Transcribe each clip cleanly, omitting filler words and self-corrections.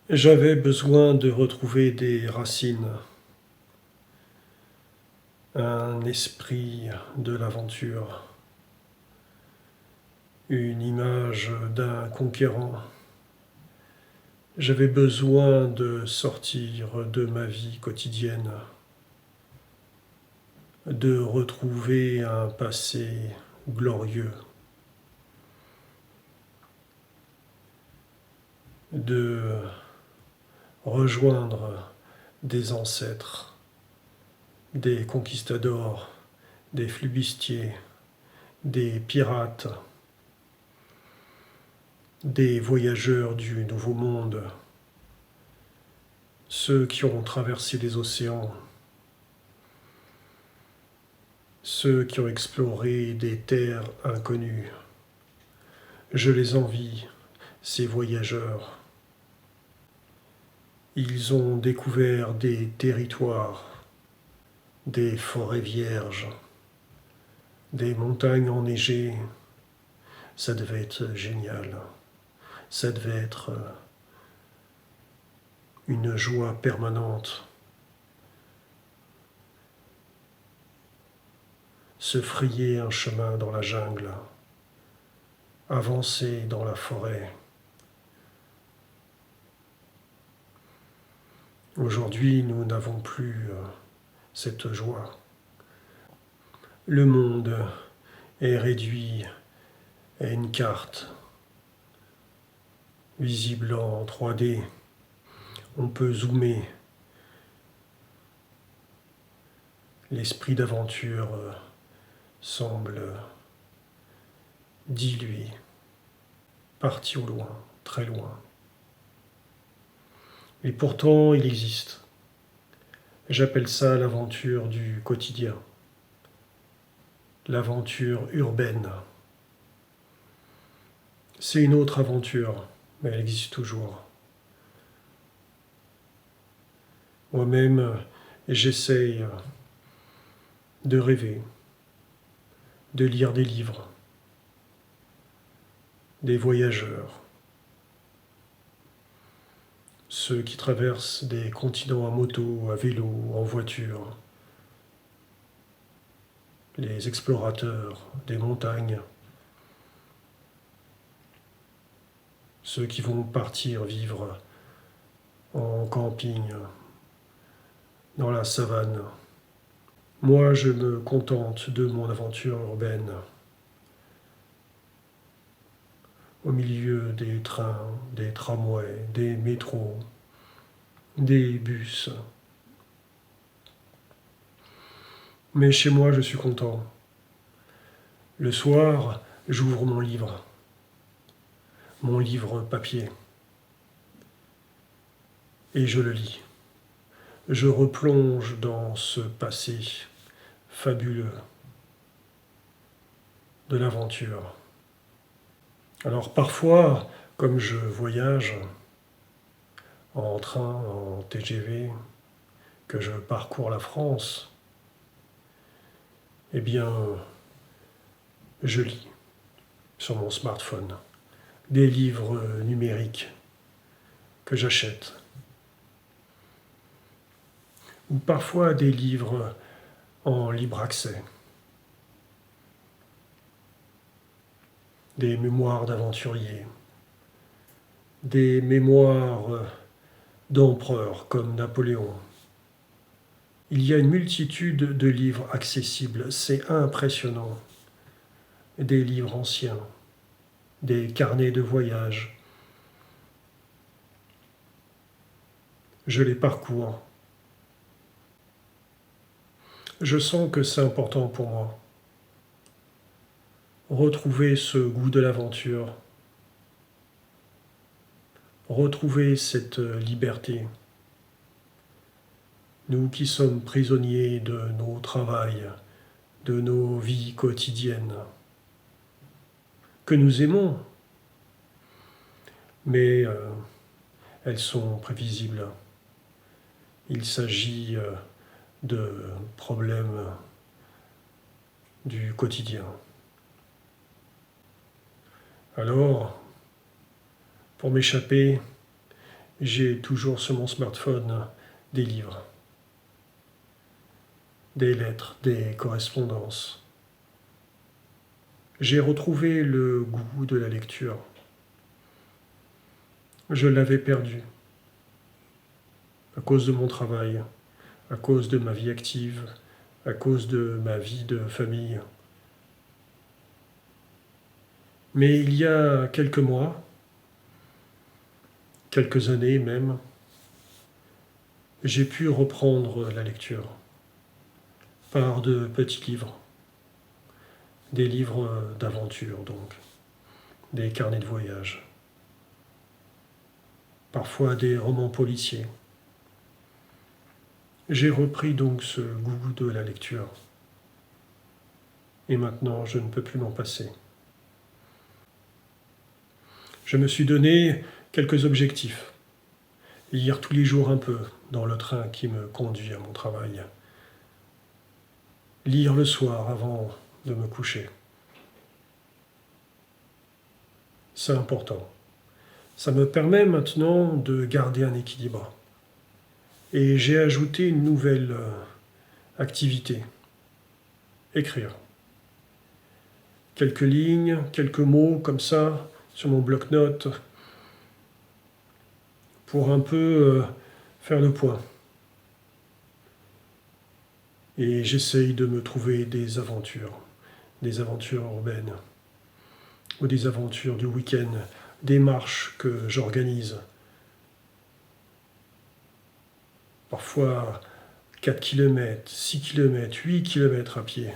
J'avais besoin de retrouver des racines, un esprit de l'aventure, une image d'un conquérant. J'avais besoin de sortir de ma vie quotidienne, de retrouver un passé glorieux, de rejoindre des ancêtres, des conquistadors, des flibustiers, des pirates, des voyageurs du Nouveau Monde, ceux qui ont traversé les océans, ceux qui ont exploré des terres inconnues. Je les envie, ces voyageurs. Ils ont découvert des territoires, des forêts vierges, des montagnes enneigées. Ça devait être génial. Ça devait être une joie permanente. Se frayer un chemin dans la jungle, avancer dans la forêt. Aujourd'hui, nous n'avons plus cette joie. Le monde est réduit à une carte visible en 3D. On peut zoomer. L'esprit d'aventure semble dilué, parti au loin, très loin. Et pourtant, il existe. J'appelle ça l'aventure du quotidien, l'aventure urbaine. C'est une autre aventure, mais elle existe toujours. Moi-même, j'essaye de rêver, de lire des livres, des voyageurs, ceux qui traversent des continents à moto, à vélo, en voiture, les explorateurs des montagnes, ceux qui vont partir vivre en camping, dans la savane. Moi, je me contente de mon aventure urbaine, au milieu des trains, des tramways, des métros, des bus. Mais chez moi, je suis content. Le soir, j'ouvre mon livre papier, et je le lis. Je replonge dans ce passé fabuleux de l'aventure. Alors parfois, comme je voyage en train, en TGV, que je parcours la France, eh bien, je lis sur mon smartphone des livres numériques que j'achète, ou parfois des livres en libre accès, des mémoires d'aventuriers, des mémoires d'empereurs comme Napoléon. Il y a une multitude de livres accessibles, c'est impressionnant. Des livres anciens, des carnets de voyage. Je les parcours. Je sens que c'est important pour moi. Retrouver ce goût de l'aventure. Retrouver cette liberté. Nous qui sommes prisonniers de nos travails, de nos vies quotidiennes, que nous aimons, mais elles sont prévisibles. Il s'agit de problèmes du quotidien. Alors, pour m'échapper, j'ai toujours sur mon smartphone des livres, des lettres, des correspondances. J'ai retrouvé le goût de la lecture. Je l'avais perdu à cause de mon travail, à cause de ma vie active, à cause de ma vie de famille. Mais il y a quelques mois, quelques années même, j'ai pu reprendre la lecture par de petits livres, des livres d'aventure donc, des carnets de voyage, parfois des romans policiers. J'ai repris donc ce goût de la lecture et maintenant je ne peux plus m'en passer. Je me suis donné quelques objectifs. Lire tous les jours un peu dans le train qui me conduit à mon travail. Lire le soir avant de me coucher. C'est important. Ça me permet maintenant de garder un équilibre. Et j'ai ajouté une nouvelle activité. Écrire. Quelques lignes, quelques mots comme ça sur mon bloc-notes pour un peu faire le point. Et j'essaye de me trouver des aventures urbaines, ou des aventures du week-end, des marches que j'organise. Parfois 4 km, 6 km, 8 km à pied.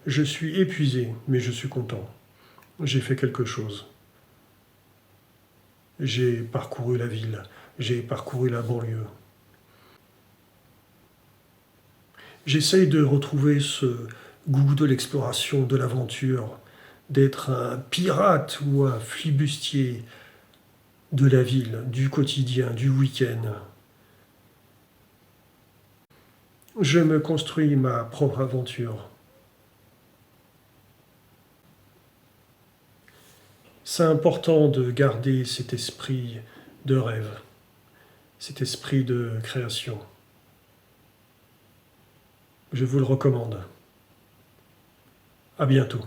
Je suis épuisé, mais je suis content. J'ai fait quelque chose. J'ai parcouru la ville, j'ai parcouru la banlieue. J'essaye de retrouver ce goût de l'exploration, de l'aventure, d'être un pirate ou un flibustier de la ville, du quotidien, du week-end. Je me construis ma propre aventure. C'est important de garder cet esprit de rêve, cet esprit de création. Je vous le recommande. À bientôt.